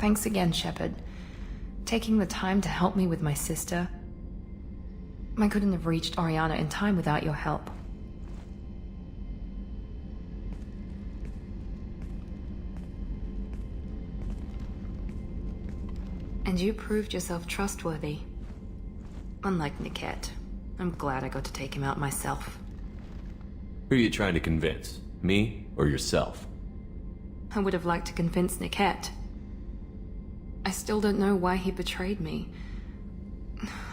Thanks again, Shepard. Taking the time to help me with my sister. I couldn't have reached Oriana in time without your help. And you proved yourself trustworthy. Unlike Niket, I'm glad I got to take him out myself. Who are you trying to convince? Me or yourself? I would have liked to convince Niket. I still don't know why he betrayed me.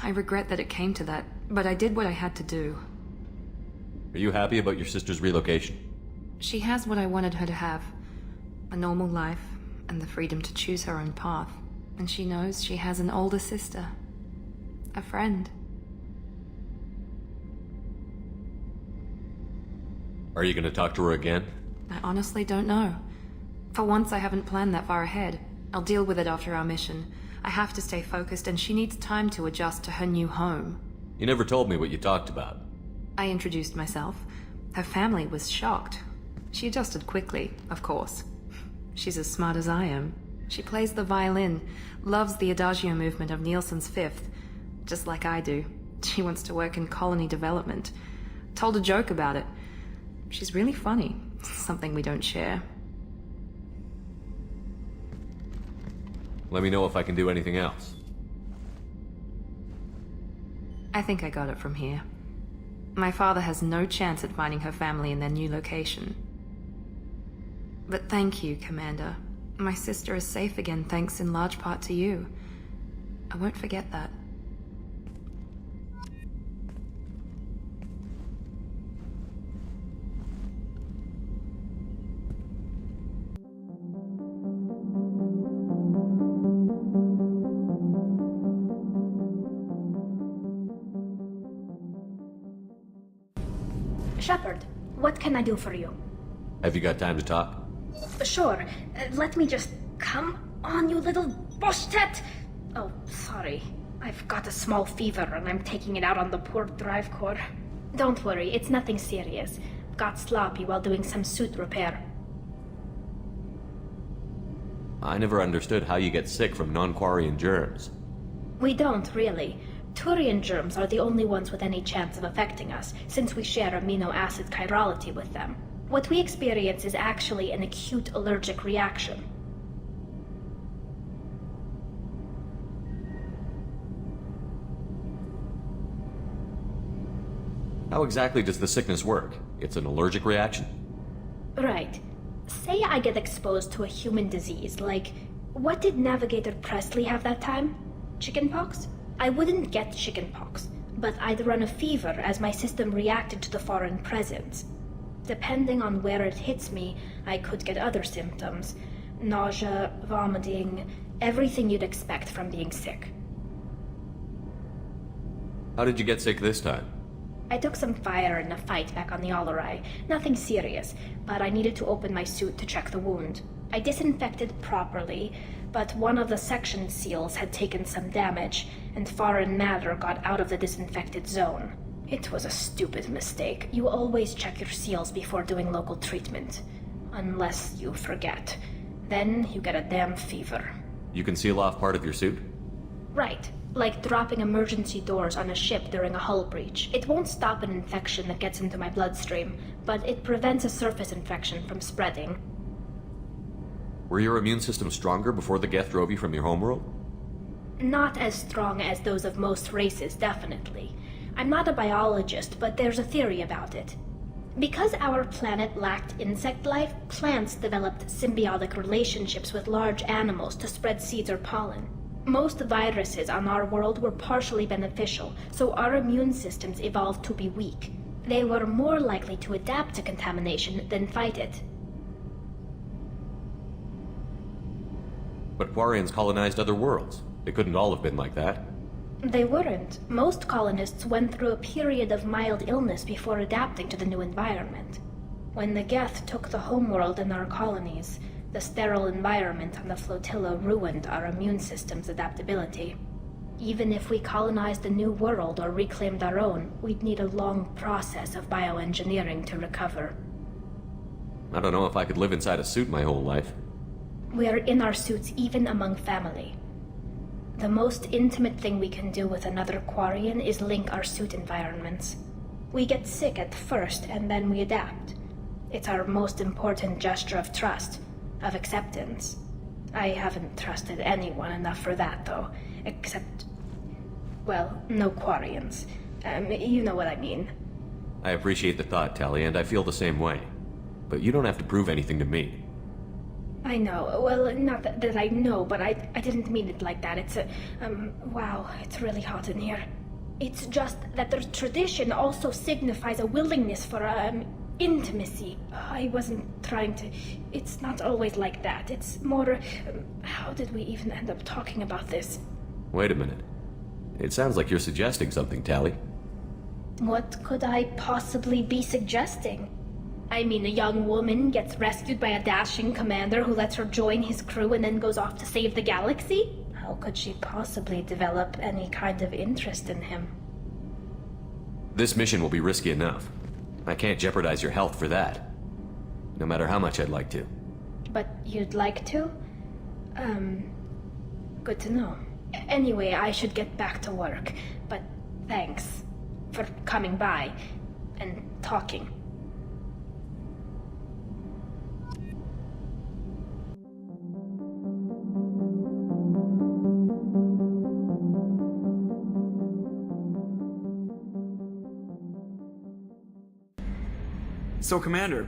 I regret that it came to that, but I did what I had to do. Are you happy about your sister's relocation? She has what I wanted her to have. A normal life, and the freedom to choose her own path. And she knows she has an older sister. A friend. Are you gonna talk to her again? I honestly don't know. For once, I haven't planned that far ahead. I'll deal with it after our mission. I have to stay focused, and she needs time to adjust to her new home. You never told me what you talked about. I introduced myself. Her family was shocked. She adjusted quickly, of course. She's as smart as I am. She plays the violin, loves the adagio movement of Nielsen's Fifth, just like I do. She wants to work in colony development. Told a joke about it. She's really funny, something we don't share. Let me know if I can do anything else. I think I got it from here. My father has no chance at finding her family in their new location. But thank you, Commander. My sister is safe again thanks in large part to you. I won't forget that. Shepard, what can I do for you? Have you got time to talk? Sure. Let me just... Come on, you little boshtet! Oh, sorry. I've got a small fever and I'm taking it out on the poor drive core. Don't worry, it's nothing serious. Got sloppy while doing some suit repair. I never understood how you get sick from non-Quarian germs. We don't, really. Turian germs are the only ones with any chance of affecting us, since we share amino acid chirality with them. What we experience is actually an acute allergic reaction. How exactly does the sickness work? It's an allergic reaction? Right. Say I get exposed to a human disease, like... What did Navigator Presley have that time? Chickenpox? I wouldn't get chickenpox, but I'd run a fever as my system reacted to the foreign presence. Depending on where it hits me, I could get other symptoms. Nausea, vomiting, everything you'd expect from being sick. How did you get sick this time? I took some fire in a fight back on the Allerai. Nothing serious, but I needed to open my suit to check the wound. I disinfected properly, but one of the section seals had taken some damage, and foreign matter got out of the disinfected zone. It was a stupid mistake. You always check your seals before doing local treatment. Unless you forget. Then you get a damn fever. You can seal off part of your suit? Right. Like dropping emergency doors on a ship during a hull breach. It won't stop an infection that gets into my bloodstream, but it prevents a surface infection from spreading. Were your immune system stronger before the Geth drove you from your homeworld? Not as strong as those of most races, definitely. I'm not a biologist, but there's a theory about it. Because our planet lacked insect life, plants developed symbiotic relationships with large animals to spread seeds or pollen. Most viruses on our world were partially beneficial, so our immune systems evolved to be weak. They were more likely to adapt to contamination than fight it. But Quarians colonized other worlds. They couldn't all have been like that. They weren't. Most colonists went through a period of mild illness before adapting to the new environment. When the Geth took the homeworld in our colonies, the sterile environment on the flotilla ruined our immune system's adaptability. Even if we colonized a new world or reclaimed our own, we'd need a long process of bioengineering to recover. I don't know if I could live inside a suit my whole life. We are in our suits even among family. The most intimate thing we can do with another Quarian is link our suit environments. We get sick at first, and then we adapt. It's our most important gesture of trust, of acceptance. I haven't trusted anyone enough for that, though. Except... well, no Quarians. You know what I mean. I appreciate the thought, Tali, and I feel the same way. But you don't have to prove anything to me. I know. Well, not that I know, but I didn't mean it like that. It's wow, it's really hot in here. It's just that the tradition also signifies a willingness for, intimacy. I wasn't trying to... It's not always like that. It's more... how did we even end up talking about this? Wait a minute. It sounds like you're suggesting something, Tali. What could I possibly be suggesting? I mean, a young woman gets rescued by a dashing commander who lets her join his crew and then goes off to save the galaxy? How could she possibly develop any kind of interest in him? This mission will be risky enough. I can't jeopardize your health for that. No matter how much I'd like to. But you'd like to? Good to know. Anyway, I should get back to work. But thanks for coming by and talking. So, Commander,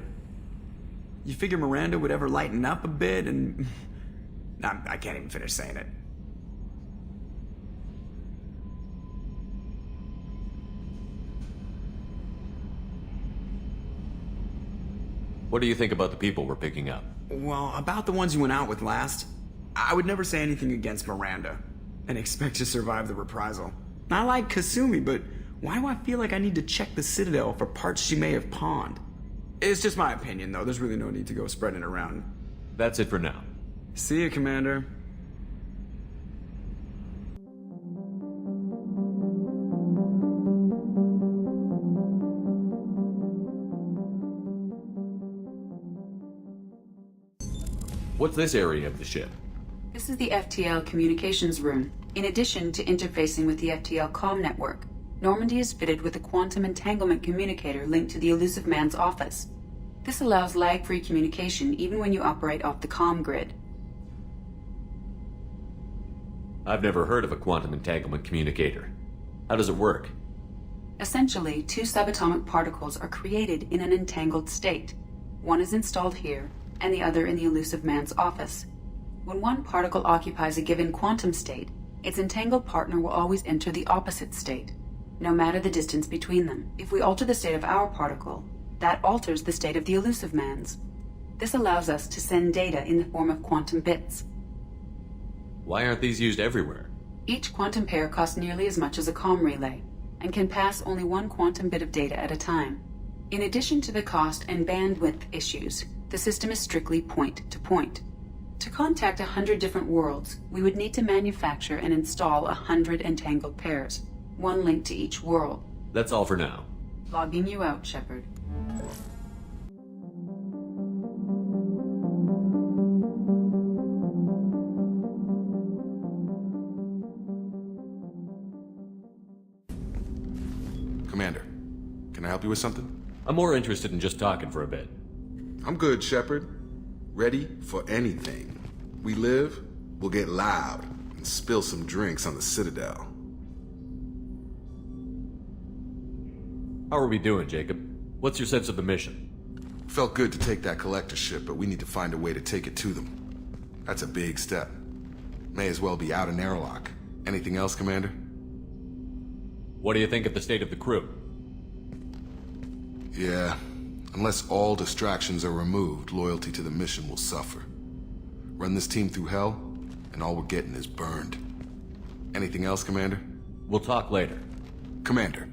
you figure Miranda would ever lighten up a bit and... I can't even finish saying it. What do you think about the people we're picking up? Well, about the ones you went out with last, I would never say anything against Miranda and expect to survive the reprisal. I like Kasumi, but why do I feel like I need to check the Citadel for parts she may have pawned? It's just my opinion, though. There's really no need to go spreading it around. That's it for now. See you, Commander. What's this area of the ship? This is the FTL communications room. In addition to interfacing with the FTL comm network, Normandy is fitted with a quantum entanglement communicator linked to the Elusive Man's office. This allows lag-free communication even when you operate off the comm grid. I've never heard of a quantum entanglement communicator. How does it work? Essentially, two subatomic particles are created in an entangled state. One is installed here, and the other in the Elusive Man's office. When one particle occupies a given quantum state, its entangled partner will always enter the opposite state, no matter the distance between them. If we alter the state of our particle, that alters the state of the Elusive Man's. This allows us to send data in the form of quantum bits. Why aren't these used everywhere? Each quantum pair costs nearly as much as a comm relay, and can pass only one quantum bit of data at a time. In addition to the cost and bandwidth issues, the system is strictly point-to-point. To contact 100 different worlds, we would need to manufacture and install 100 entangled pairs, one link to each world. That's all for now. Logging you out, Shepard. Commander, can I help you with something? I'm more interested in just talking for a bit. I'm good, Shepard. Ready for anything. We live, we'll get loud, and spill some drinks on the Citadel. How are we doing, Jacob? What's your sense of the mission? Felt good to take that collector ship, but we need to find a way to take it to them. That's a big step. May as well be out in airlock. Anything else, Commander? What do you think of the state of the crew? Yeah, unless all distractions are removed, loyalty to the mission will suffer. Run this team through hell, and all we're getting is burned. Anything else, Commander? We'll talk later. Commander,